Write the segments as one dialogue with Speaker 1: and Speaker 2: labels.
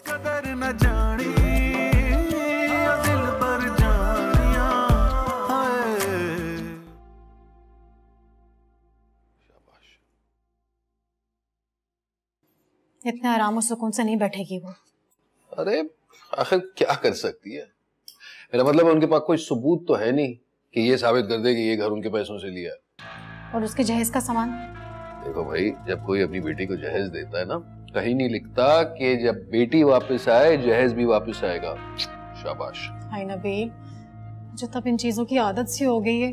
Speaker 1: कदर न जानी दिल पर जानिया।
Speaker 2: शाबाश।
Speaker 3: इतने आराम और सुकून से नहीं बैठेगी वो।
Speaker 2: अरे आखिर क्या कर सकती है? मेरा मतलब उनके पास कोई सबूत तो है नहीं कि ये साबित कर दे कि ये घर उनके पैसों से लिया है।
Speaker 3: और उसके जहेज का सामान?
Speaker 2: देखो भाई, जब कोई अपनी बेटी को जहेज देता है ना, कहीं नहीं लिखता कि जब बेटी वापस आए जहेज भी वापस आएगा। शाबाश।
Speaker 3: हाय नबील, मुझे तब इन चीजों की आदत सी हो गई है।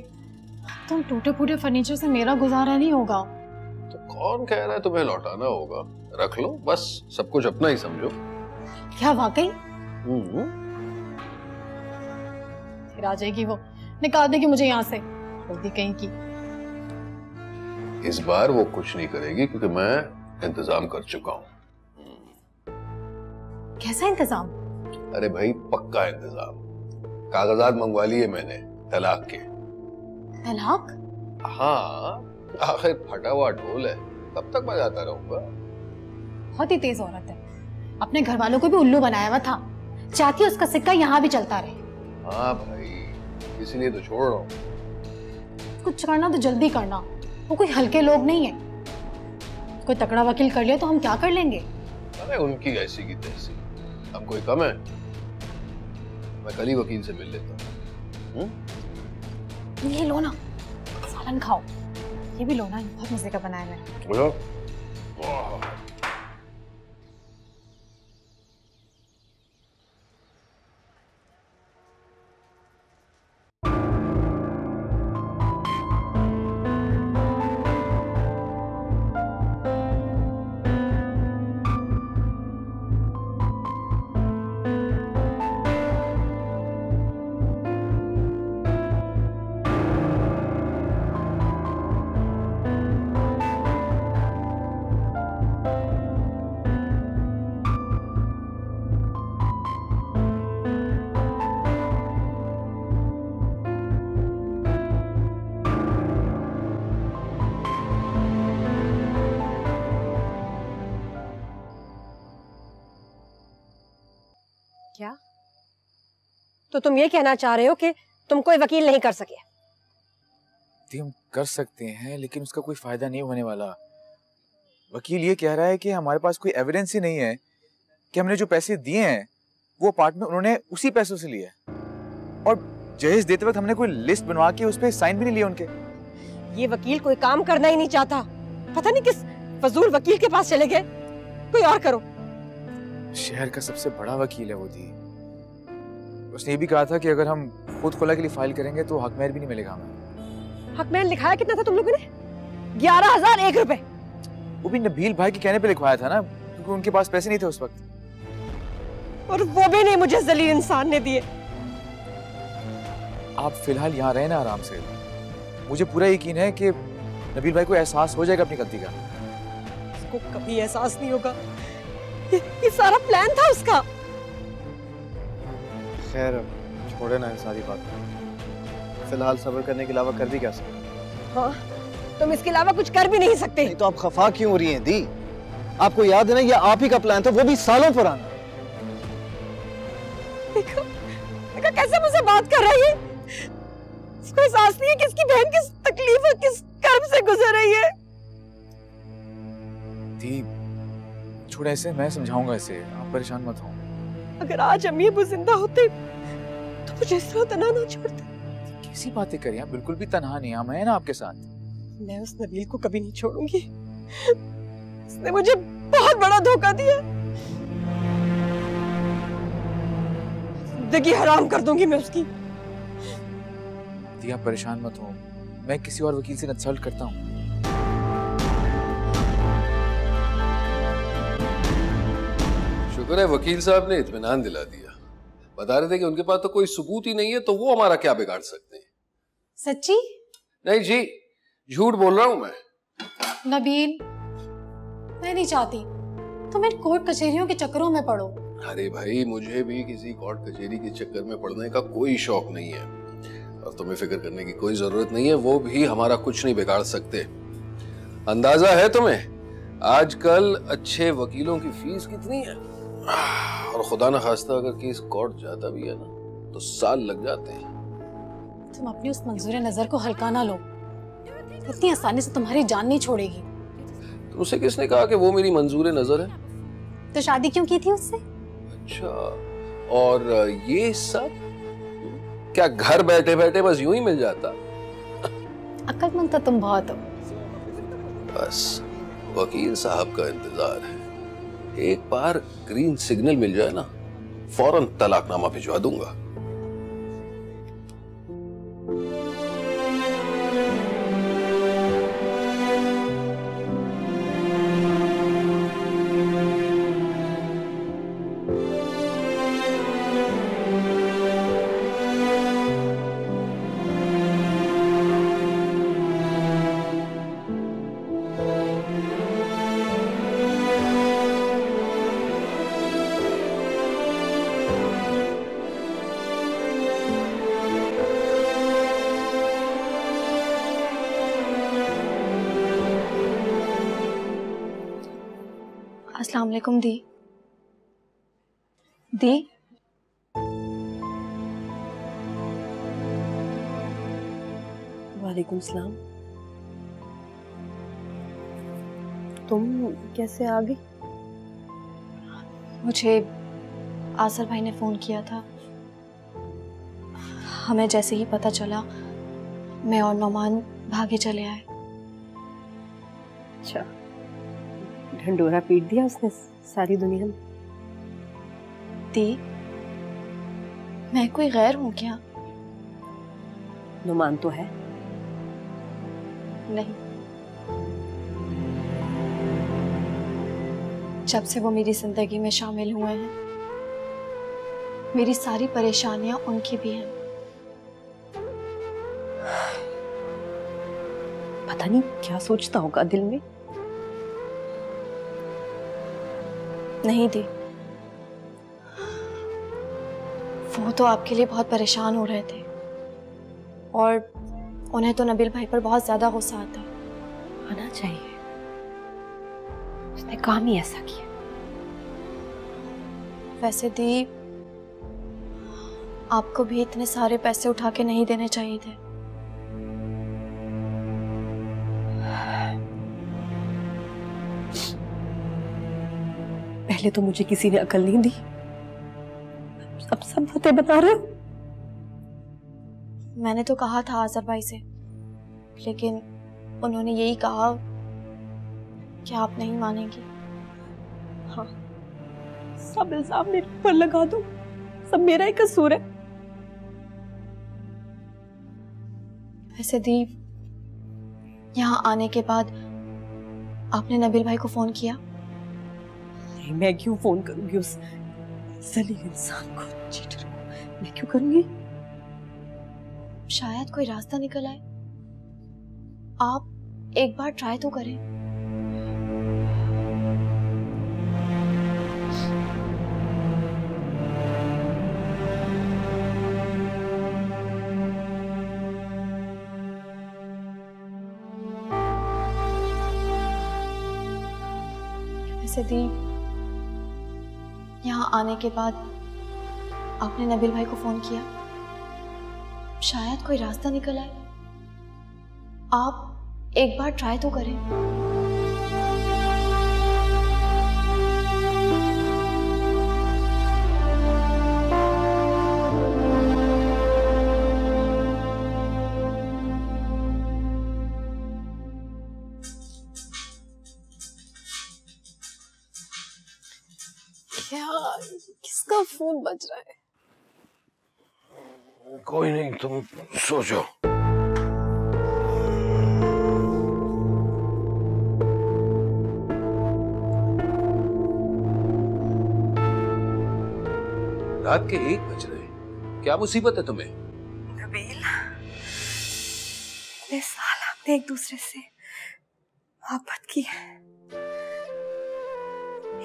Speaker 3: तुम टूटे फूटे फर्नीचर से मेरा गुजारा नहीं होगा।
Speaker 2: तो कौन कह रहा है तुम्हें लौटाना होगा? रख लो, बस सब कुछ अपना ही समझो।
Speaker 3: क्या वाकई? फिर आ जाएगी वो, निकाल देगी मुझे यहाँ से। जल्दी कहीं की।
Speaker 2: इस बार वो कुछ नहीं करेगी क्योंकि मैं इंतजाम कर चुका हूँ।
Speaker 3: कैसा इंतजाम?
Speaker 2: अरे भाई पक्का इंतजाम। कागजात मंगवा लिए मैंने तलाक के।
Speaker 3: तलाक?
Speaker 2: हाँ, आखिर फटा हुआ ढोल है, कब तक बजाता रहूंगा?
Speaker 3: बहुत ही तेज औरत है, अपने घर वालों को भी उल्लू बनाया हुआ था। चाहती है उसका सिक्का यहाँ भी चलता रहे।
Speaker 2: हाँ भाई, इसीलिए तो छोड़ रहा हूँ।
Speaker 3: कुछ करना तो जल्दी करना, वो कोई हल्के लोग नहीं है। कोई तकड़ा वकील कर लिया तो हम क्या कर लेंगे?
Speaker 2: अरे उनकी ऐसी की तैसी, हम कोई कम है? मैं कल ही वकील से मिल लेता हूँ।
Speaker 3: ये लो ना, सालन खाओ। ये भी लो ना, बहुत मजे का बनाया मैंने।
Speaker 4: क्या? तो तुम ये कहना चाह रहे हो कि तुम कोई वकील नहीं कर सके?
Speaker 5: हम कर सकते हैं लेकिन उसका कोई फायदा नहीं होने वाला। वकील ये कह रहा है कि हमारे पास कोई एविडेंस ही नहीं है कि हमने जो पैसे दिए हैं वो अपार्टमेंट उन्होंने उसी पैसों से लिए। और जहेज देते वक्त हमने कोई लिस्ट बनवा के उस पर साइन भी नहीं लिए उनके।
Speaker 4: ये वकील कोई काम करना ही नहीं चाहता। पता नहीं किस फजूल वकील के पास चले गए। कोई और करो।
Speaker 5: शहर का सबसे बड़ा वकील है वो दी। उसने ये भी कहा था कि अगर हम खुद खुला के लिए फाइल करेंगे तो हकमेर भी नहीं मिलेगा हमें।
Speaker 4: हकमेर लिखाया कितना था तुम लोगों ने? 11,001 रुपए।
Speaker 5: वो भी नबील भाई के कहने पे लिखवाया था ना, क्योंकि उनके पास पैसे नहीं थे उस वक्त।
Speaker 4: और वो भी नहीं मुझे जलील इंसान ने दिए।
Speaker 5: आप फिलहाल यहाँ रहे ना आराम से। मुझे पूरा यकीन है कि नबील भाई को एहसास हो जाएगा अपनी गलती का।
Speaker 4: उसको कभी एहसास नहीं होगा। ये सारा प्लान था उसका।
Speaker 6: खैर छोड़े ना सारी बात, फिलहाल सब्र करने के अलावा कर भी क्या सकते?
Speaker 4: हाँ, तुम इसके अलावा कुछ कर भी नहीं सकते।
Speaker 6: नहीं तो आप खफा क्यों हो रही हैं दी? आपको याद है ना, ये आप ही का प्लान था, वो भी सालों पुराना।
Speaker 4: देखो कैसे मुझसे बात कर रही है। इसको एहसास नहीं है कि इसकी बहन किस तकलीफ और किस कर्म से गुजर रही है।
Speaker 5: दी छोड़ ऐसे, मैं समझाऊंगा इसे, आप परेशान मत हो।
Speaker 4: अगर आज अम्मी अब्बू जिंदा होते तो मुझे इस तरह तन्हा ना छोड़ते।
Speaker 5: कैसी बातें करें आप, बिल्कुल भी तन्हा नहीं, हम हैं ना आपके साथ।
Speaker 4: मैं उस नबील को कभी नहीं छोड़ूंगी। उसने मुझे बहुत बड़ा धोखा दिया। जिंदगी हराम कर दूंगी मैं उसकी।
Speaker 5: दी आप परेशान मत हो, मैं किसी और वकील से कंसल्ट करता हूँ।
Speaker 2: शुक्र है वकील साहब ने इत्मीनान दिला दिया। बता रहे थे कि उनके पास तो कोई सबूत ही नहीं है, तो वो हमारा क्या बिगाड़ सकते हैं।
Speaker 3: सच्ची?
Speaker 2: नहीं जी, झूठ बोल रहा हूं मैं।
Speaker 3: नबील, मैं नहीं चाहती तुम इन कोर्ट कचहरियों के चक्करों में पड़ो।
Speaker 2: अरे भाई, मुझे भी किसी कोर्ट कचहरी के चक्कर में पड़ने का कोई शौक नहीं है, और तुम्हें फिक्र करने की कोई जरूरत नहीं है। वो भी हमारा कुछ नहीं बिगाड़ सकते। अंदाजा है तुम्हें आजकल अच्छे वकीलों की फीस कितनी है? और खुदा न खास्ता अगर केस कोर्ट जाता भी है ना तो साल लग जाते हैं।
Speaker 3: तुम अपनी उस मंजूर नजर को हल्का ना लो, इतनी आसानी से तुम्हारी जान नहीं छोड़ेगी।
Speaker 2: तो उसे किसने कहा कि वो मेरी मंजूर नजर है?
Speaker 3: तो शादी क्यों की थी उससे?
Speaker 2: अच्छा, और ये सब क्या घर बैठे बैठे बस यूं ही मिल जाता?
Speaker 3: अक्लमंद तो तुम बहुत हो।
Speaker 2: बस वकील साहब का इंतजार है, एक बार ग्रीन सिग्नल मिल जाए ना फौरन तलाकनामा भिजवा दूंगा।
Speaker 3: अस्सलाम वालेकुम दी। दी
Speaker 4: वालेकुम सलाम। तुम कैसे आ गई?
Speaker 3: मुझे आसर भाई ने फोन किया था। हमें जैसे ही पता चला मैं और नौमान भागे चले आए।
Speaker 4: अच्छा, ढंडोरा पीट दिया उसने सारी दुनिया में।
Speaker 3: दी मैं कोई गैर हूँ क्या?
Speaker 4: नुमान तो है।
Speaker 3: नहीं, जब से वो मेरी जिंदगी में शामिल हुए हैं मेरी सारी परेशानियां उनकी भी हैं।
Speaker 4: पता नहीं क्या सोचता होगा दिल में।
Speaker 3: नहीं दी, वो तो आपके लिए बहुत परेशान हो रहे थे और उन्हें तो नबील भाई पर बहुत ज्यादा गुस्सा आता है।
Speaker 4: आना चाहिए, उसने काम ही ऐसा किया।
Speaker 3: वैसे दी आपको भी इतने सारे पैसे उठा के नहीं देने चाहिए थे।
Speaker 4: पहले तो मुझे किसी ने अकल नहीं दी, अब सब बातें बता रहे हो।
Speaker 3: मैंने तो कहा था आजर भाई से, लेकिन उन्होंने यही कहा कि आप नहीं मानेंगी।
Speaker 4: हाँ, सब इल्जाम मेरे ऊपर लगा दो, सब मेरा ही कसूर है।
Speaker 3: वैसे दी यहाँ आने के बाद आपने नबील भाई को फोन किया?
Speaker 4: नहीं, मैं क्यों फोन करूंगी उस जलील इंसान को, चीटर को। मैं क्यों करूंगी?
Speaker 3: शायद कोई रास्ता निकल आए। आप एक बार ट्राई तो करें। वैसे दी यहाँ आने के बाद आपने नबील भाई को फोन किया? शायद कोई रास्ता निकल आए। आप एक बार ट्राई तो करें।
Speaker 4: क्या, किसका फोन बज रहा है?
Speaker 2: कोई नहीं, तुम सो जाओ। रात के 1 बज रहे, क्या मुसीबत है तुम्हें?
Speaker 4: नबील, इतने साल हमने एक दूसरे से मोहब्बत की है,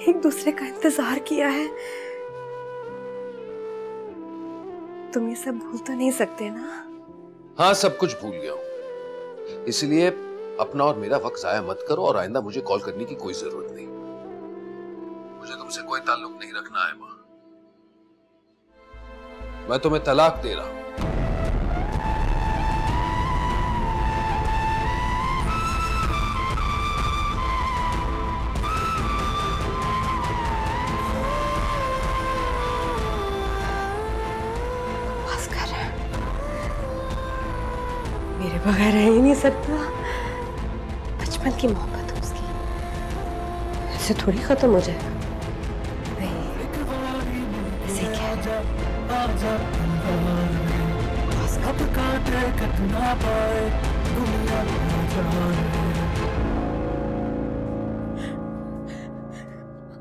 Speaker 4: एक दूसरे का इंतजार किया है। तुम ये सब भूल तो नहीं सकते ना?
Speaker 2: हाँ, सब कुछ भूल गया हूं, इसलिए अपना और मेरा वक्त जाया मत करो और आइंदा मुझे कॉल करने की कोई जरूरत नहीं। मुझे तुमसे कोई ताल्लुक नहीं रखना है माँ। मैं तुम्हें तलाक दे रहा हूं।
Speaker 4: मेरे बगैर रह ही नहीं सकता। बचपन की मोहब्बत है उसकी, ऐसे थोड़ी खत्म हो जाएगा। नहीं, ऐसे क्या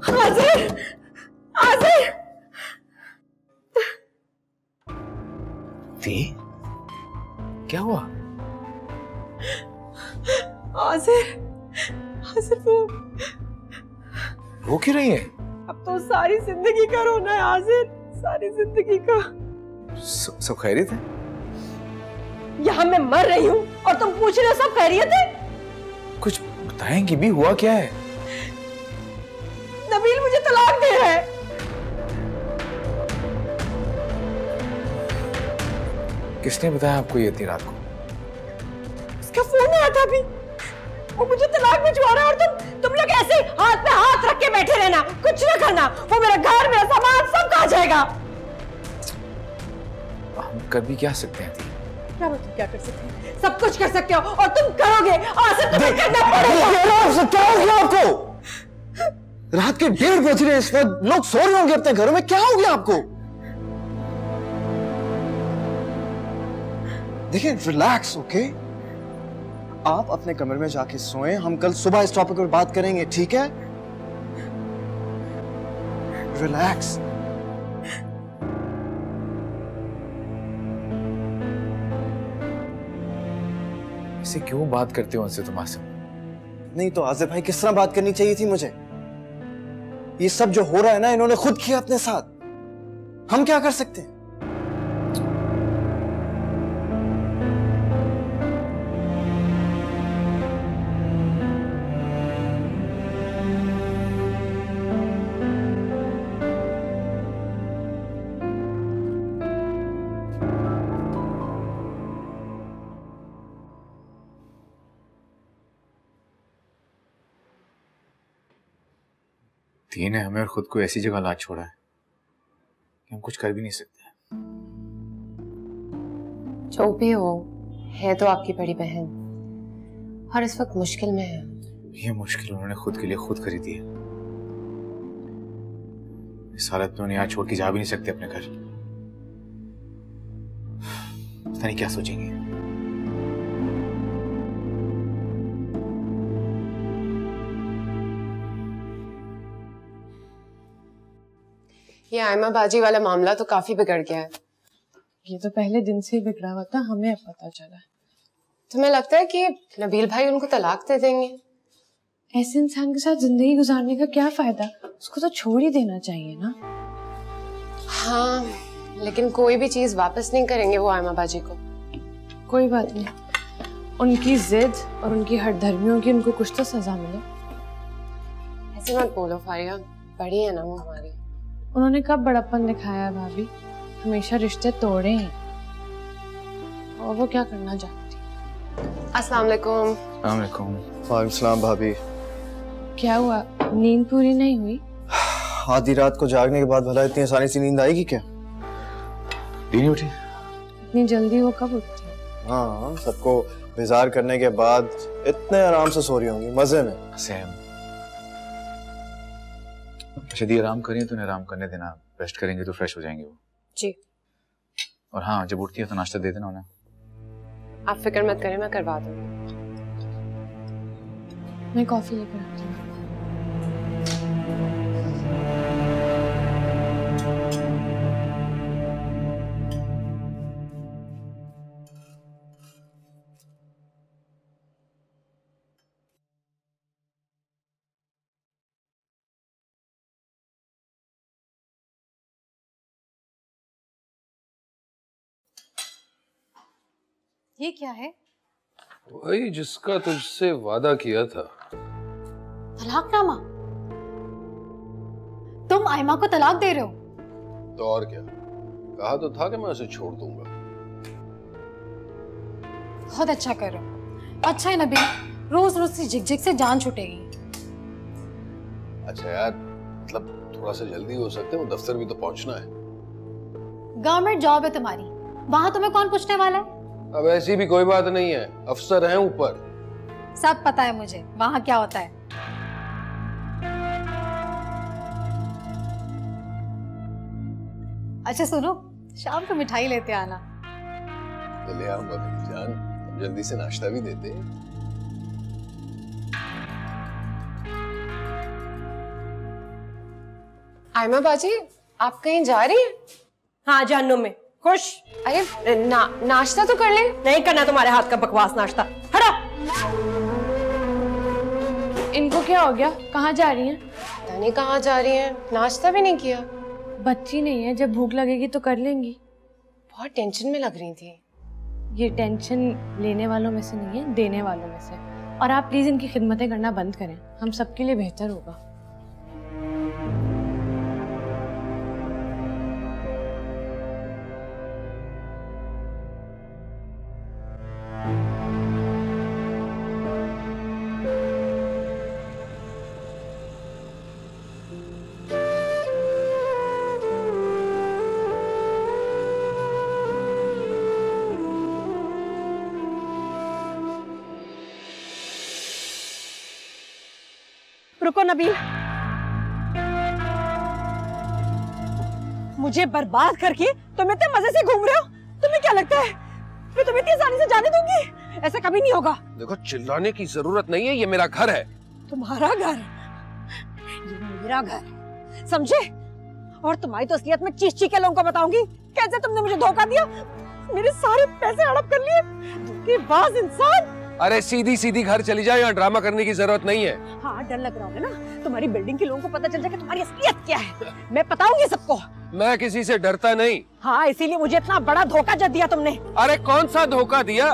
Speaker 4: आज़िर, आज़िर।
Speaker 5: क्या हुआ?
Speaker 4: आज़िर, आज़िर वो
Speaker 5: रो क्यों रही है?
Speaker 4: अब तो सारी जिंदगी का रोना है आज़िर, सारी जिंदगी का।
Speaker 5: सब खैरियत है?
Speaker 4: यहाँ मैं मर रही हूँ और तुम पूछ रहे हो सब खैरियत है?
Speaker 5: कुछ बताएंगी भी, हुआ क्या है?
Speaker 4: नबील मुझे तलाक दे रहा है।
Speaker 5: किसने बताया आपको ये इतनी रात को?
Speaker 4: उसका फोन आया था अभी, वो मुझे तलाक भिजवा रहा है और तुम लोग ऐसे हाथ पे हाथ रख के बैठे रहना, कुछ ना करना। वो मेरा घर, मेरा सामान सब खा जाएगा।
Speaker 5: हम कर भी क्या सकते हैं?
Speaker 4: क्या मतलब क्या कर सकते हैं? सब कुछ कर सकते हो और तुम करोगे। आसिफ तुम्हें करना पड़ेगा।
Speaker 6: क्या हो गया आपको? रात के 1:30 बज रहे हैं इस वक्त, लोग सो रहे होंगे अपने घरों में। क्या हो गया आपको? देखिए, रिलैक्स, ओके? आप अपने कमरे में जाके सोएं, हम कल सुबह इस टॉपिक पर बात करेंगे, ठीक है? रिलैक्स।
Speaker 5: ऐसे क्यों बात करते हो उनसे तुम आसिफ?
Speaker 6: नहीं तो आज़िर भाई, किस तरह बात करनी चाहिए थी मुझे? ये सब जो हो रहा है ना, इन्होंने खुद किया अपने साथ। हम क्या कर सकते हैं?
Speaker 5: ती ने हमें और खुद को ऐसी जगह ला छोड़ा है कि हम कुछ कर भी नहीं सकते।
Speaker 7: जो भी हो, है तो आपकी बड़ी बहन और इस वक्त मुश्किल में है।
Speaker 5: ये मुश्किल उन्होंने खुद के लिए खुद खरीदी है। इस हालत में उन्हें यहाँ छोड़ के जा भी नहीं सकते अपने घर। पता नहीं क्या सोचेंगे।
Speaker 7: ये आयमा बाजी वाला मामला तो काफी बिगड़ गया है।
Speaker 8: ये तो पहले दिन से ही बिगड़ा हुआ था, हमें अब पता चला।
Speaker 7: तुम्हें लगता है कि नबील भाई उनको तलाक दे देंगे?
Speaker 8: ऐसे इंसान के साथ जिंदगी गुजारने का क्या फायदा? उसको तो छोड़ ही देना चाहिए ना।
Speaker 7: हाँ, लेकिन कोई भी चीज वापस नहीं करेंगे वो आयमा बाजी को।
Speaker 8: कोई बात नहीं, उनकी जिद और उनकी हठधर्मियों की उनको कुछ तो सजा मिले।
Speaker 7: ऐसे मत बोलो फारिया, बड़ी है ना वो हमारी।
Speaker 8: उन्होंने कब बड़प्पन दिखाया है भाभी? हमेशा रिश्ते तोड़े हैं और वो क्या करना चाहती।
Speaker 7: अस्सलाम वालेकुम।
Speaker 5: अस्सलाम वालेकुम।
Speaker 6: वालेकुम सलाम भाभी।
Speaker 8: क्या हुआ, नींद पूरी नहीं हुई?
Speaker 6: आधी रात को जागने के बाद भला इतनी आसानी से नींद आएगी क्या?
Speaker 5: नहीं उठी?
Speaker 8: इतनी जल्दी वो कब उठती है?
Speaker 6: हाँ, सबको बेजार करने के बाद इतने आराम से सो रही होंगी, मजे में।
Speaker 5: सैम, यदि आराम करें तो आराम करने देना, रेस्ट करेंगे तो फ्रेश हो जाएंगे वो।
Speaker 7: जी।
Speaker 5: और हाँ, जब उठती है तो नाश्ता दे देना उन्हें।
Speaker 7: आप फिक्र मत करें, मैं करवा दूंगी।
Speaker 8: मैं कॉफी लेकर आती हूँ।
Speaker 3: ये क्या है?
Speaker 2: वही जिसका तुझसे वादा किया था।
Speaker 3: तलाकनामा? तुम आयमा को तलाक दे रहे हो?
Speaker 2: तो और क्या, कहा तो था कि मैं उसे छोड़ दूंगा।
Speaker 9: बहुत अच्छा कर रहे हो। अच्छा है नबील, रोज रोज से झिकझिक से जान छूटेगी।
Speaker 2: अच्छा यार, मतलब थोड़ा सा जल्दी हो सकते हैं, वो दफ्तर भी तो पहुंचना है।
Speaker 9: गवर्नमेंट जॉब है तुम्हारी, वहां तुम्हें कौन पूछने वाला है?
Speaker 2: अब ऐसी भी कोई बात नहीं है, अफसर हैं ऊपर।
Speaker 9: सब पता है मुझे वहां क्या होता है। अच्छा सुनो, शाम को मिठाई लेते आना।
Speaker 2: ले आऊंगा मेरी जान, अब जल्दी से नाश्ता भी देते।
Speaker 7: आयमा बाजी, आप कहीं जा रही हैं?
Speaker 4: हाँ जानू में खुश।
Speaker 7: अरे नाश्ता तो कर ले।
Speaker 4: नहीं करना तुम्हारे हाथ का बकवास नाश्ता, हटो।
Speaker 8: इनको क्या हो गया? कहाँ जा रही हैं?
Speaker 7: पता नहीं कहाँ जा रही हैं, नाश्ता भी नहीं किया।
Speaker 8: बच्ची नहीं है, जब भूख लगेगी तो कर लेंगी।
Speaker 7: बहुत टेंशन में लग रही थी।
Speaker 8: ये टेंशन लेने वालों में से नहीं है, देने वालों में से। और आप प्लीज इनकी खिदमतें करना बंद करें, हम सबके लिए बेहतर होगा।
Speaker 4: रुको नबील, मुझे बर्बाद करके तुम इतने मजे से घूम रहे हो। तुम्हें क्या लगता है मैं तुम्हें इतनी आसानी से जाने दूंगी? ऐसा कभी नहीं होगा।
Speaker 2: देखो, चिल्लाने की जरूरत नहीं है, ये मेरा घर है।
Speaker 4: तुम्हारा घर? ये मेरा घर, समझे? और तुम्हारी तो असलियत में चीख चीख के लोगों को बताऊंगी कैसे तुमने मुझे धोखा दिया, मेरे सारे पैसे हड़प कर लिए। धोखेबाज इंसान।
Speaker 2: अरे सीधी सीधी घर चली जाए, यहाँ ड्रामा करने की जरूरत नहीं है।
Speaker 4: हाँ, डर लग रहा होगा ना, तुम्हारी बिल्डिंग के लोगों को पता चल जाए कि तुम्हारी असलियत क्या है। मैं बताऊंगी सबको।
Speaker 2: मैं किसी से डरता नहीं।
Speaker 4: हाँ, इसीलिए मुझे इतना बड़ा धोखा जब दिया तुमने।
Speaker 2: अरे कौन सा धोखा दिया?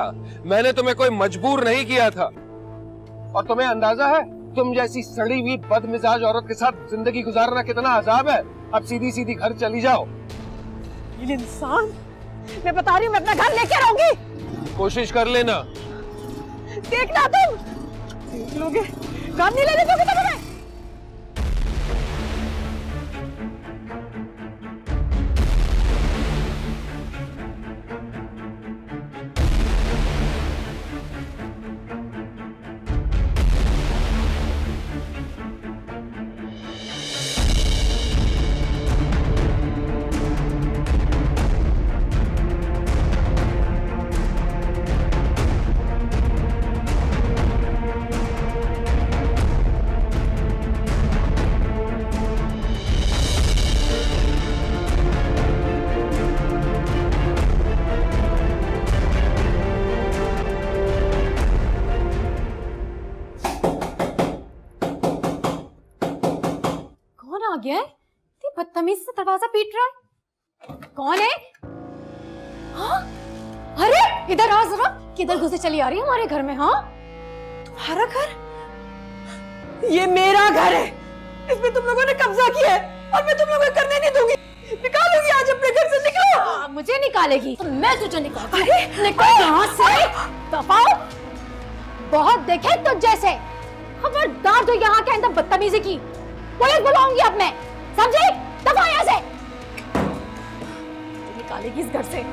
Speaker 2: मैंने तुम्हें कोई मजबूर नहीं किया था। और तुम्हें अंदाजा है, तुम जैसी सड़ी हुई बदमिजाज औरत के साथ जिंदगी गुजारना कितना अजाब है। अब सीधी सीधी घर चली जाओ।
Speaker 4: ये इंसान, मैं बता रही हूँ, मैं अपना घर लेके रहूंगी।
Speaker 2: कोशिश कर लेना।
Speaker 4: देखना तुम देख लोगे, घर नहीं लेने दोगे तुम्हें।
Speaker 9: गया है? बदतमीज से दरवाजा पीट रहा है। कौन है? हाँ? अरे इधर आ जरा, किधर घुसे चली आ रही है हमारे घर में? हाँ,
Speaker 4: तुम्हारा घर? ये मेरा घर है, इसमें तुम लोगों ने कब्जा किया है और मैं तुम लोगों को करने नहीं दूंगी। निकालूंगी आज अपने घर से। निकलो।
Speaker 9: मुझे निकालेगी तो मैं तुझे निकालूंगी। निकल यहाँ से, दफाओ। बहुत देखे तुझ जैसे, खबरदार जो यहाँ के अंदर बदतमीजी की, पुलिस बुलाऊंगी अब मैं, समझे? दफा यहाँ से। निकालेगी इस घर से।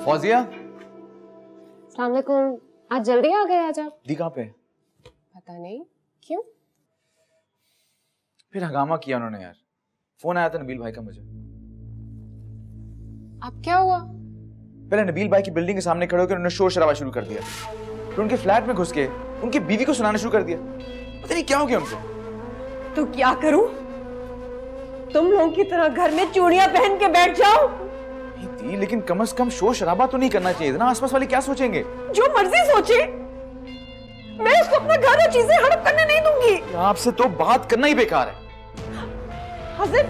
Speaker 5: फौजिया,
Speaker 7: अस्सलाम वालेकुम। आज जल्दी आ गए आज आप?
Speaker 5: दी कहाँ पे?
Speaker 7: पता नहीं क्यों।
Speaker 5: फिर हंगामा किया उन्होंने यार। फोन आया था नबील भाई का मुझे।
Speaker 7: अब क्या हुआ?
Speaker 5: पहले नबील भाई की बिल्डिंग के सामने खड़े होकर उन्होंने शोर शराबा शुरू कर दिया। फिर उनके फ्लैट में घुस के उनकी बीवी को सुनाना शुरू कर दिया। पता नहीं क्या हो गया उनसे।
Speaker 4: तो क्या करूं? तुम लोगों की तरह घर में चूड़ियां पहन के बैठ जाओ?
Speaker 5: नहीं दी, लेकिन कम से कम शोर शराबा तो नहीं करना चाहिए ना। आसपास वाले क्या सोचेंगे?
Speaker 4: जो मर्जी सोचे, मैं उसको अपना घर और चीजें हड़प करने नहीं दूंगी।
Speaker 5: आपसे तो बात करना ही बेकार है।
Speaker 4: हाजिर,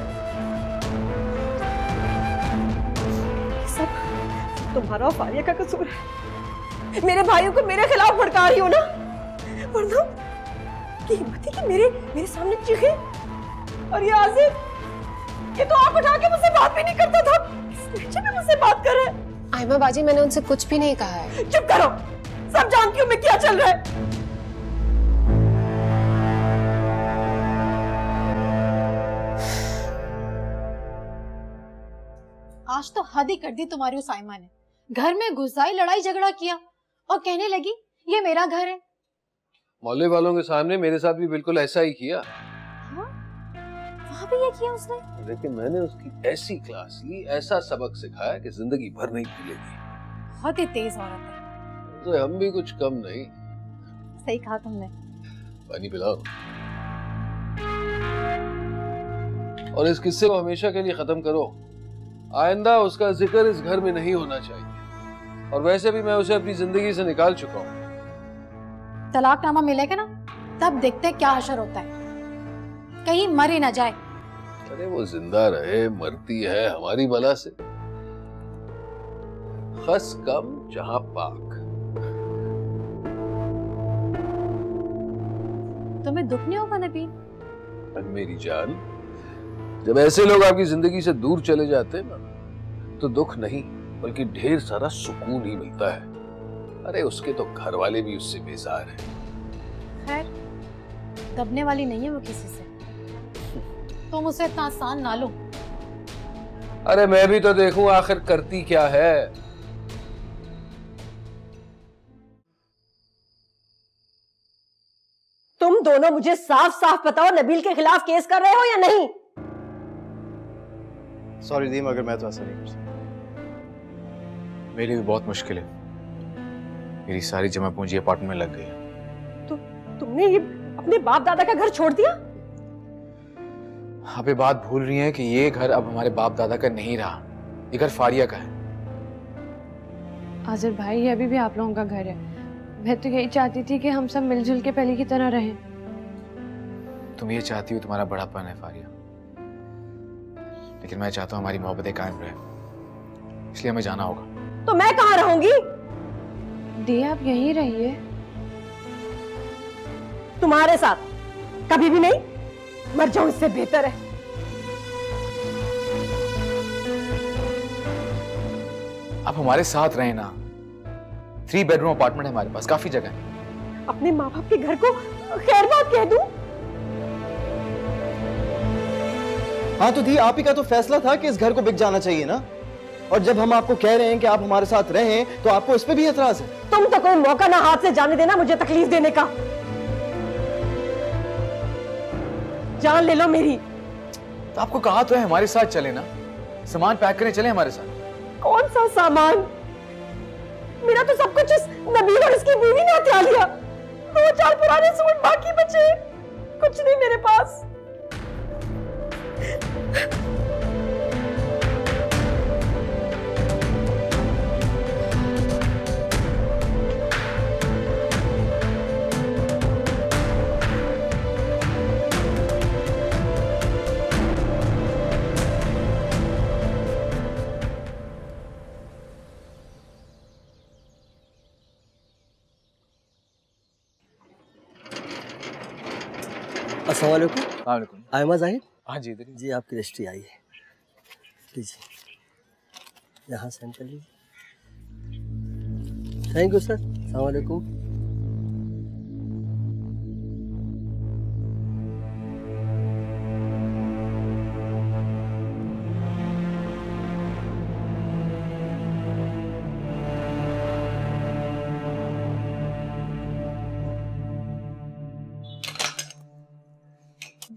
Speaker 4: सब तुम्हारा और फारिया का कसूर है। मेरे भाइयों को मेरे खिलाफ भड़का रही हो ना, वरना की हिम्मत है कि मेरे सामने चीखे। और ये हाजिर, ये तो आंख उठा के मुझसे बात भी नहीं करता था, में मुझसे बात कर रहा है।
Speaker 7: आयमा बाजी, मैंने उनसे कुछ भी नहीं कहा है।
Speaker 4: चुप करो, सब जानती हूँ मैं क्या चल रहा है।
Speaker 9: आज तो हद ही कर दी तुम्हारी उस आयमा ने। घर में घुस आई, लड़ाई झगड़ा किया और कहने लगी ये मेरा घर है।
Speaker 2: मोहल्ले वालों के सामने मेरे साथ भी बिल्कुल ऐसा ही किया।
Speaker 9: हाँ? वहाँ भी ये किया उसने?
Speaker 2: लेकिन मैंने उसकी ऐसी क्लास ली, ऐसा सबक सिखाया कि जिंदगी भर नहीं भूलेगी।
Speaker 9: बहुत ही तेज औरत है।
Speaker 2: तो हम भी कुछ कम नहीं।
Speaker 9: सही कहा तुमने।
Speaker 2: पानी पिलाओ। और इस किस्से को हमेशा के लिए खत्म करो। आइंदा उसका जिक्र इस घर में नहीं होना चाहिए। और वैसे भी मैं उसे अपनी जिंदगी से निकाल चुका हूँ।
Speaker 9: तलाकनामा मिलेगा ना, तब देखते क्या हशर होता है, कहीं मर ही ना जाए।
Speaker 2: अरे वो जिंदा रहे, मरती है हमारी बला से। खस कम जहां पाक।
Speaker 9: तुम्हें दुख नहीं होगा नबील?
Speaker 2: मेरी जान, जब ऐसे लोग आपकी जिंदगी से दूर चले जाते हैं ना, तो दुख नहीं बल्कि ढेर सारा सुकून ही मिलता है। अरे उसके तो घर वाले भी उससे बेजार हैं।
Speaker 9: खैर, दबने वाली नहीं है वो किसी से। तुम उसे इतना आसान ना लो।
Speaker 2: अरे मैं भी तो देखूं आखिर करती क्या है।
Speaker 4: तुम दोनों मुझे साफ साफ बताओ, नबील के खिलाफ केस कर रहे हो या नहीं?
Speaker 6: सॉरी दी, मगर मैं तो ऐसा नहीं कर सकता।
Speaker 5: मेरी भी बहुत मुश्किल है। मेरी सारी जमा पूंजी अपार्टमेंट में लग गई है।
Speaker 4: तो तुमने ये अपने बाप दादा का घर छोड़ दिया?
Speaker 5: आप ये बात भूल रही हैं कि ये घर अब हमारे बाप दादा का नहीं रहा, ये घर फारिया का है।
Speaker 8: आजिर भाई, ये अभी भी आप लोगों का घर है। मैं तो यही चाहती थी कि हम सब मिलजुल के पहले की तरह रहें।
Speaker 5: तुम ये चाहती हो, तुम्हारा बड़ापन है फारिया, लेकिन मैं चाहता हूँ हमारी मोहब्बतें कायम रहे, इसलिए हमें जाना होगा।
Speaker 4: तो मैं कहाँ रहूंगी?
Speaker 8: दी, आप यहीं रहिए।
Speaker 4: तुम्हारे साथ कभी भी नहीं, मर जाऊं इससे बेहतर है।
Speaker 5: आप हमारे साथ रहे ना। 3 बेडरूम अपार्टमेंट है हमारे पास, काफी जगह है।
Speaker 4: अपने माँ बाप के घर को खैरबाद कह दूं?
Speaker 6: हाँ तो दी, आप ही का तो फैसला था कि इस घर को बिक जाना चाहिए ना। और जब हम आपको कह रहे हैं कि आप हमारे साथ रहें, तो आपको इस पे भी एतराज है।
Speaker 4: तुम तो कोई मौका ना हाथ से जाने देना मुझे तकलीफ देने का। जान ले लो मेरी।
Speaker 5: तो आपको कहा तो है हमारे साथ चले ना, सामान पैक करने चले हमारे साथ।
Speaker 4: कौन सा सामान? मेरा तो सब कुछ इस नबील और इसकी बीवी ने हत्या लिया। 2-4 पुराने सूट बाकी बचे, कुछ नहीं मेरे पास।
Speaker 10: अस्सलाम वालेकुम।
Speaker 5: वालेकुम।
Speaker 10: आयमा ज़ाहिर?
Speaker 5: हाँ जी, इधर
Speaker 10: जी आपकी रजिस्ट्री आई है, लीजिए यहाँ साइन कर लीजिए। Thank you sir. अस्सलाम वालेकुम।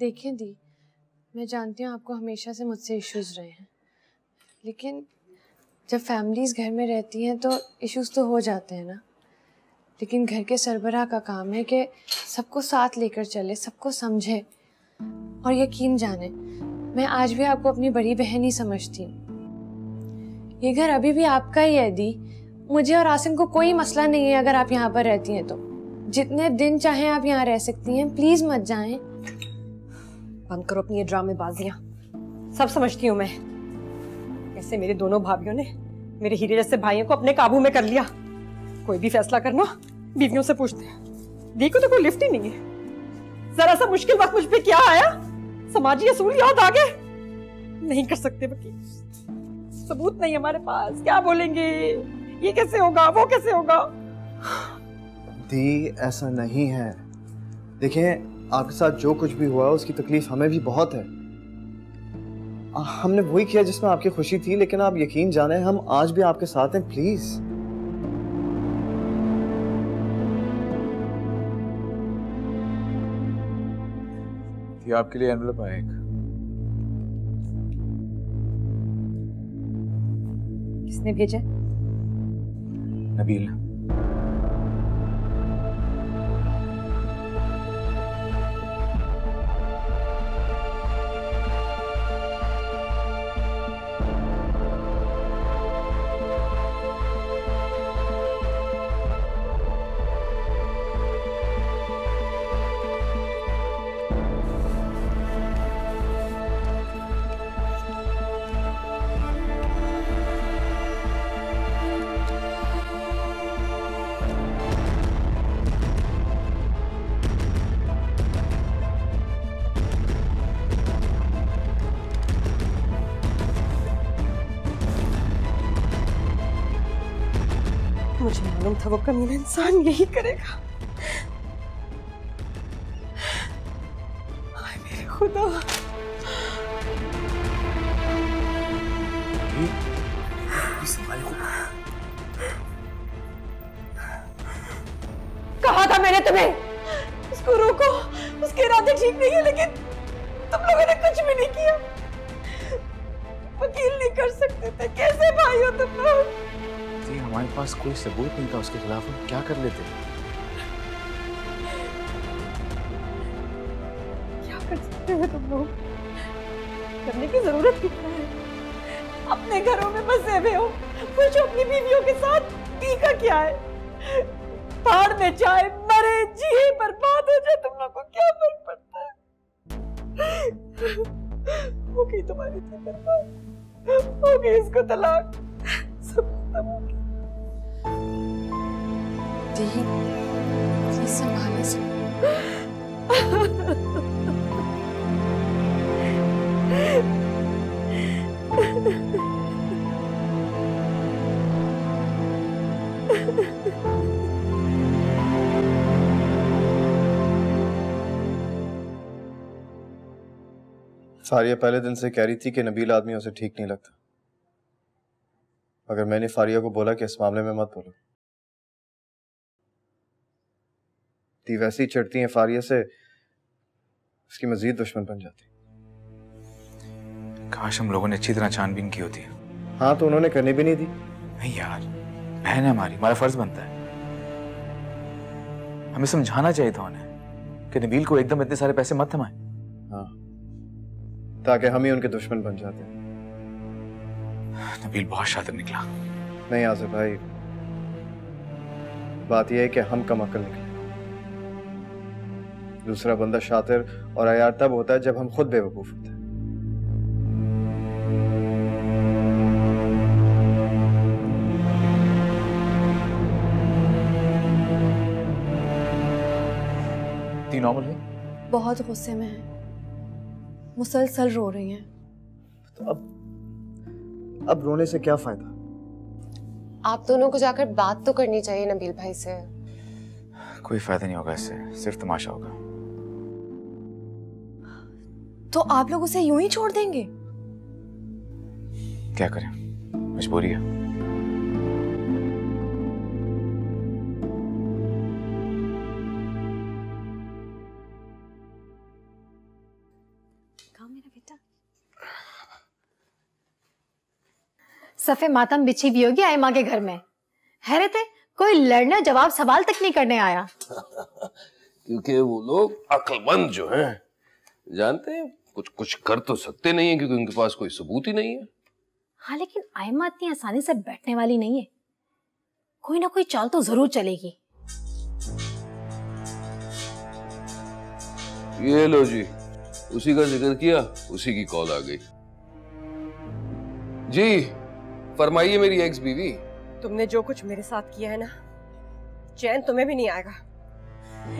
Speaker 8: देखें दी, मैं जानती हूँ आपको हमेशा से मुझसे इश्यूज रहे हैं, लेकिन जब फैमिलीज घर में रहती हैं तो इश्यूज तो हो जाते हैं ना। लेकिन घर के सरबराह का काम है कि सबको साथ लेकर चले, सबको समझे। और यकीन जाने, मैं आज भी आपको अपनी बड़ी बहन ही समझती हूँ। ये घर अभी भी आपका ही है दी। मुझे और आसिम को कोई मसला नहीं है अगर आप यहाँ पर रहती हैं तो। जितने दिन चाहें आप यहाँ रह सकती हैं, प्लीज मत जाएं।
Speaker 4: बंद करो अपनी ये ड्रामेबाजियां। सब समझती हूँ मैं। कैसे मेरे दोनों भाभीियों ने मेरे हीरे जैसे भाइयों को अपने काबू में कर लिया। कोई भी फैसला करना बीवियों से पूछते हैं। देखो तो कोई लिफ्ट ही नहीं है। जरा सा मुश्किल वक्त मुझ पे क्या आया, समाजी असूल याद आ गए। नहीं कर सकते वकील, सबूत नहीं हमारे पास। क्या बोलेंगे, ये कैसे होगा, वो कैसे होगा।
Speaker 6: दी ऐसा नहीं है। देखें, आपके साथ जो कुछ भी हुआ उसकी तकलीफ हमें भी बहुत है। हमने वही किया जिसमें आपकी खुशी थी, लेकिन आप यकीन जाने हम आज भी आपके साथ हैं। प्लीज
Speaker 5: ये आपके लिए एनवेलप आया एक।
Speaker 4: किसने भेजा?
Speaker 5: नबील।
Speaker 4: मुझे मालूम था वो कमीना इंसान यही करेगा। हाय मेरे खुदा। कहा था मैंने तुम्हें, उसको रोको। उसके इरादे ठीक नहीं है, लेकिन तुम लोगों ने कुछ भी नहीं किया। वकील नहीं कर सकते थे। कैसे भाई हो तुम लोग?
Speaker 5: हमारे पास कोई सबूत नहीं था उसके खिलाफ, हम क्या कर लेते।
Speaker 4: क्या कर सकते हो तुम लोग? करने की जरूरत कितना है? अपने घरों में बसे हुए हो, खुश हो अपनी बीवियों के साथ। पी का क्या है? पहाड़ में चाहे मरे जिए बर्बाद हो जाए, तुम लोग को क्या फर्क पड़ता है? हो गई तुम्हारी थी बर्बाद, हो गई इसको तलाक, सब खत्म हो गया।
Speaker 8: प्लीज संभाले से।
Speaker 6: फारिया पहले दिन से कह रही थी कि नबील आदमी उसे ठीक नहीं लगता, मगर मैंने फारिया को बोला कि इस मामले में मत बोलो। ती वैसी चिढ़ती हैं फारिया से, उसकी मजीद दुश्मन बन जाती।
Speaker 5: काश हम लोगों ने अच्छी तरह छानबीन की होती।
Speaker 6: हाँ, तो उन्होंने करने भी नहीं दी।
Speaker 5: नहीं यार, बहन है हमारी, हमारा फर्ज बनता है। हमें समझाना चाहिए था उन्हें कि नबील को एकदम इतने सारे पैसे मत थमाएं।
Speaker 6: हाँ, ताकि हम ही उनके दुश्मन बन जाते।
Speaker 5: नबील बहुत शातिर निकला।
Speaker 6: नहीं आसिफ भाई, बात यह है कि हम कम अक्ल निकले। दूसरा बंदा शातिर और अयार तब होता है जब हम खुद बेवकूफ होते हैं।
Speaker 5: तीन नॉर्मल है?
Speaker 3: बहुत गुस्से में है, मुसलसल रो रही हैं।
Speaker 6: तो अब रोने से क्या फायदा?
Speaker 7: आप दोनों को जाकर बात तो करनी चाहिए नबील भाई से।
Speaker 5: कोई फायदा नहीं होगा इससे, सिर्फ तमाशा होगा।
Speaker 3: तो आप लोग उसे यूं ही छोड़ देंगे?
Speaker 5: क्या करें, मजबूरी है।
Speaker 9: मेरा बेटा सफे मातम बिछी भी होगी आयमा के घर में। हैरत है, कोई लड़ने जवाब सवाल तक नहीं करने आया।
Speaker 2: क्योंकि वो लोग अक्लमंद जो हैं, जानते हैं कुछ कर तो सकते नहीं है क्योंकि उनके पास कोई सबूत ही नहीं है।
Speaker 9: हाँ, लेकिन आयमा इतनी आसानी से बैठने वाली नहीं है, कोई ना कोई चाल तो जरूर चलेगी।
Speaker 2: ये लो जी, उसी का जिक्र किया, उसी की कॉल आ गई। जी फरमाइए मेरी एक्स बीवी।
Speaker 4: तुमने जो कुछ मेरे साथ किया है ना, चैन तुम्हें भी नहीं आएगा।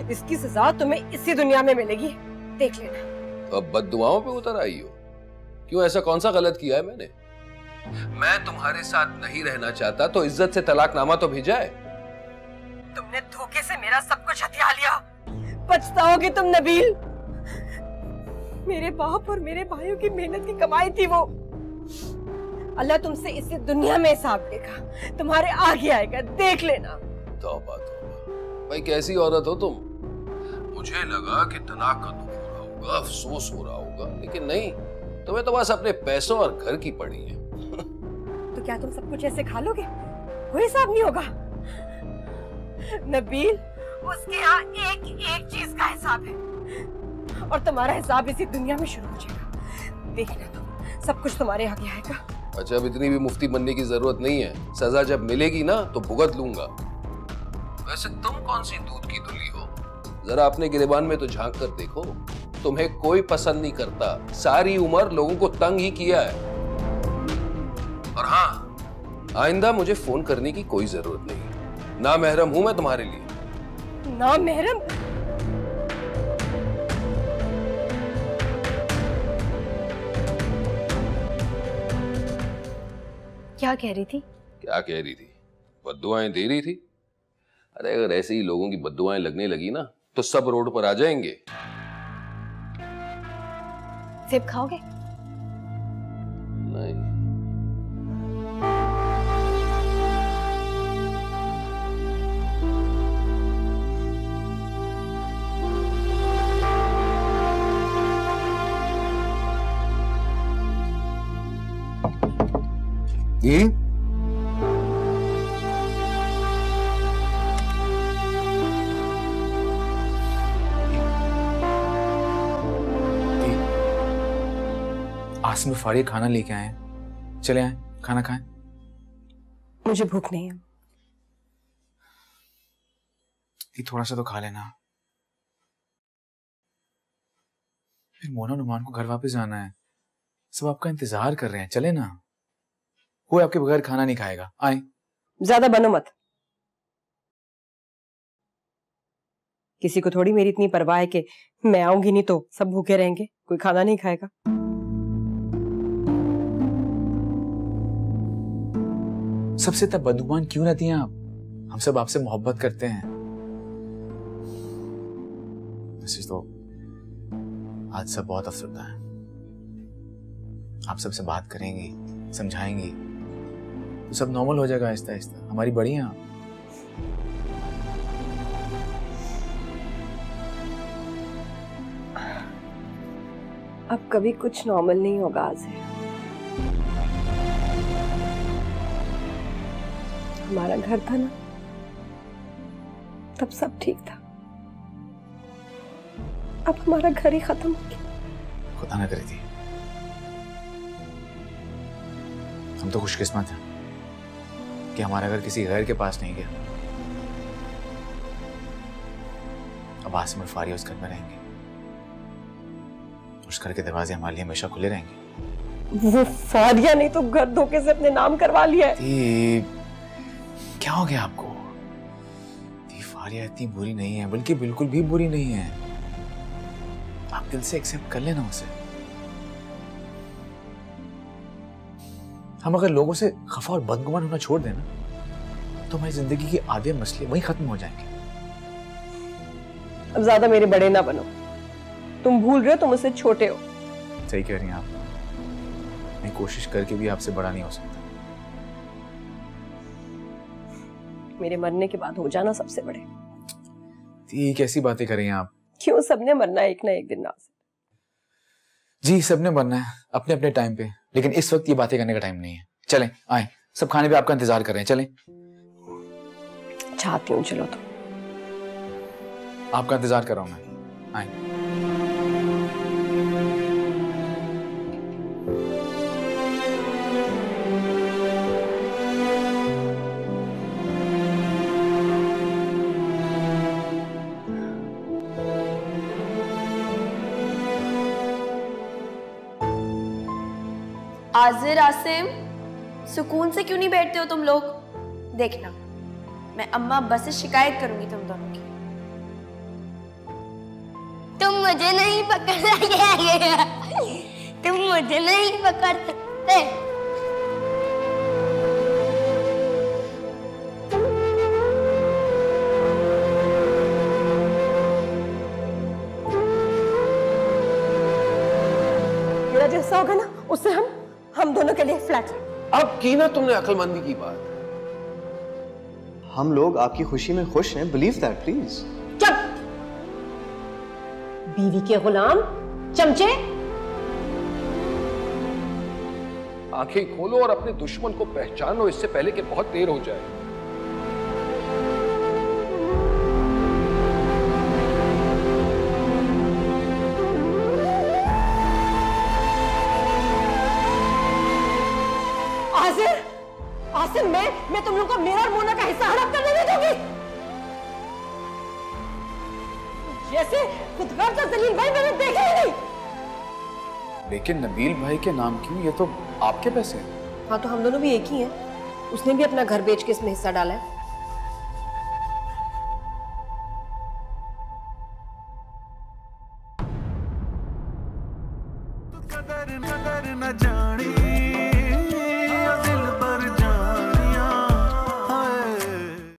Speaker 4: इसकी सजा तुम्हें इसी दुनिया में मिलेगी, देख लेना।
Speaker 2: तो अब बद्दुआओं पे उतर आई हो? क्यों, ऐसा कौन सा गलत किया है मैंने? मैं तुम्हारे साथ नहीं रहना चाहता तो इज्जत से तलाकनामा तो भेजा है।
Speaker 4: तुमने धोखे से मेरा सब कुछ हथिया लिया, पछताओगे तुम नबील। मेरे बाप और मेरे भाइयों की मेहनत की कमाई थी वो। अल्लाह तुमसे इसी दुनिया में हिसाब लेगा, तुम्हारे आगे आएगा, देख लेना।
Speaker 2: तौबा तौबा, भाई कैसी औरत हो तुम। मुझे लगा कि तलाक का दुख हो रहा होगा, अफसोस हो रहा होगा, लेकिन नहीं, तुम्हें तो बस अपने पैसों और घर की पड़ी है।
Speaker 4: तो क्या तुम सब कुछ ऐसे खा लोगे? कोई हिसाब नहीं होगा नबील, उसके यहाँ एक एक चीज का हिसाब है और तुम्हारा हिसाब इसी दुनिया में शुरू हो जाएगा, देखना तुम, सब कुछ तुम्हारे आगे आएगा।
Speaker 2: अच्छा, अब इतनी भी मुफ्ती बनने की जरूरत नहीं है, सजा जब मिलेगी ना तो भुगत लूंगा। वैसे तुम कौन सी दूध की धुली हो, जरा अपने गिरेबान में तो झांक कर देखो। तुम्हें कोई पसंद नहीं करता, सारी उम्र लोगों को तंग ही किया है। और हाँ, आइंदा मुझे फोन करने की कोई जरूरत नहीं, ना महरम हूं मैं तुम्हारे लिए।
Speaker 4: ना महरम?
Speaker 9: क्या कह रही थी?
Speaker 2: क्या कह रही थी? बद्दुआएं दे रही थी। अरे अगर ऐसे ही लोगों की बद्दुआएं लगने लगी ना तो सब रोड पर आ जाएंगे।
Speaker 9: सेब खाओगे?
Speaker 2: नहीं। ये
Speaker 5: आसिम फाड़ी खाना लेके आए हैं, चले आए खाना खाएं।
Speaker 4: मुझे भूख नहीं है।
Speaker 5: ये थोड़ा सा तो खा लेना, फिर मोना नुमान को घर वापस जाना है, सब आपका इंतजार कर रहे हैं, चले ना। कोई आपके बगैर खाना नहीं खाएगा, आए।
Speaker 4: ज्यादा बनो मत, किसी को थोड़ी मेरी इतनी परवाह है कि मैं आऊंगी नहीं तो सब भूखे रहेंगे, कोई खाना नहीं खाएगा।
Speaker 5: सबसे तब बदगुमान क्यों रहती हैं आप? हम सब आपसे मोहब्बत करते हैं। वैसे तो आज सब बहुत अफसरदा है, आप सबसे बात करेंगी, समझाएंगी तो सब नॉर्मल हो जाएगा आहिस्ता आहिस्ता। हमारी बड़ी हैं आप।
Speaker 4: अब कभी कुछ नॉर्मल नहीं होगा आज से। हमारा घर था ना, तब सब ठीक था। अब हमारा घर ही खत्म हो गया।
Speaker 5: खुदा ना करे थी। हम तो खुशकिस्मत हैं कि हमारा घर किसी गैर के पास नहीं गया। अब आसिम और फारिया उस घर में रहेंगे, उस घर के दरवाजे हमारे लिए हमेशा खुले रहेंगे।
Speaker 4: वो फारिया नहीं तो घर धोखे से अपने नाम करवा लिया है।
Speaker 5: क्या हो गया आपको? फारिया इतनी बुरी नहीं है, बल्कि बिल्कुल भी बुरी नहीं है। आप दिल से एक्सेप्ट कर लेना उसे। हम अगर लोगों से खफा और बदगुमान होना छोड़ देना तो हमारी जिंदगी के आधे मसले वहीं खत्म हो जाएंगे।
Speaker 4: अब ज्यादा मेरे बड़े ना बनो, तुम भूल रहे हो तुम मुझसे छोटे हो।
Speaker 5: सही कह रही हैं आप, मैं कोशिश करके भी आपसे बड़ा नहीं हो सकता।
Speaker 4: मेरे मरने के बाद हो जाना सबसे बड़े।
Speaker 5: ये कैसी बातें कर रही हैं आप?
Speaker 4: क्यों, सबने मरना है एक ना एक दिन नाज़िर।
Speaker 5: जी सबने मरना है अपने अपने टाइम पे, लेकिन इस वक्त ये बातें करने का टाइम नहीं है। चलें आए, सब खाने पे आपका इंतजार कर रहे हैं, चलें।
Speaker 4: चाहती हूँ। चलो तो
Speaker 5: आपका इंतजार कर रहा हूं मैं। आए।
Speaker 11: आजिर, आसिम, सुकून से क्यों नहीं बैठते हो तुम लोग? देखना, मैं अम्मा अब्बा से शिकायत करूंगी तुम दोनों की।
Speaker 12: तुम मुझे नहीं पकड़ सकते, तुम मुझे नहीं पकड़ सकते।
Speaker 4: मेरा जैसा होगा ना, उससे हम दोनों के लिए फ्लैट।
Speaker 2: अब की ना तुमने अक्लमंदी की बात।
Speaker 6: हम लोग आपकी खुशी में खुश हैं, बिलीव दैट प्लीज।
Speaker 4: चुप! बीवी के गुलाम, चमचे।
Speaker 2: आंखें खोलो और अपने दुश्मन को पहचानो, इससे पहले कि बहुत देर हो जाए।
Speaker 4: आसिम, मैं तुम लोगों को मेरा और मोना का हिस्सा हड़प करने नहीं दूंगी। जैसे खुदगार तो जलील भाई मैंने देखे ही नहीं।
Speaker 5: लेकिन नबील भाई के नाम क्यों? ये तो आपके पैसे हैं।
Speaker 4: हाँ, तो हम दोनों भी एक ही हैं। उसने भी अपना घर बेच के इसमें हिस्सा डाला है।
Speaker 1: कदर न जाने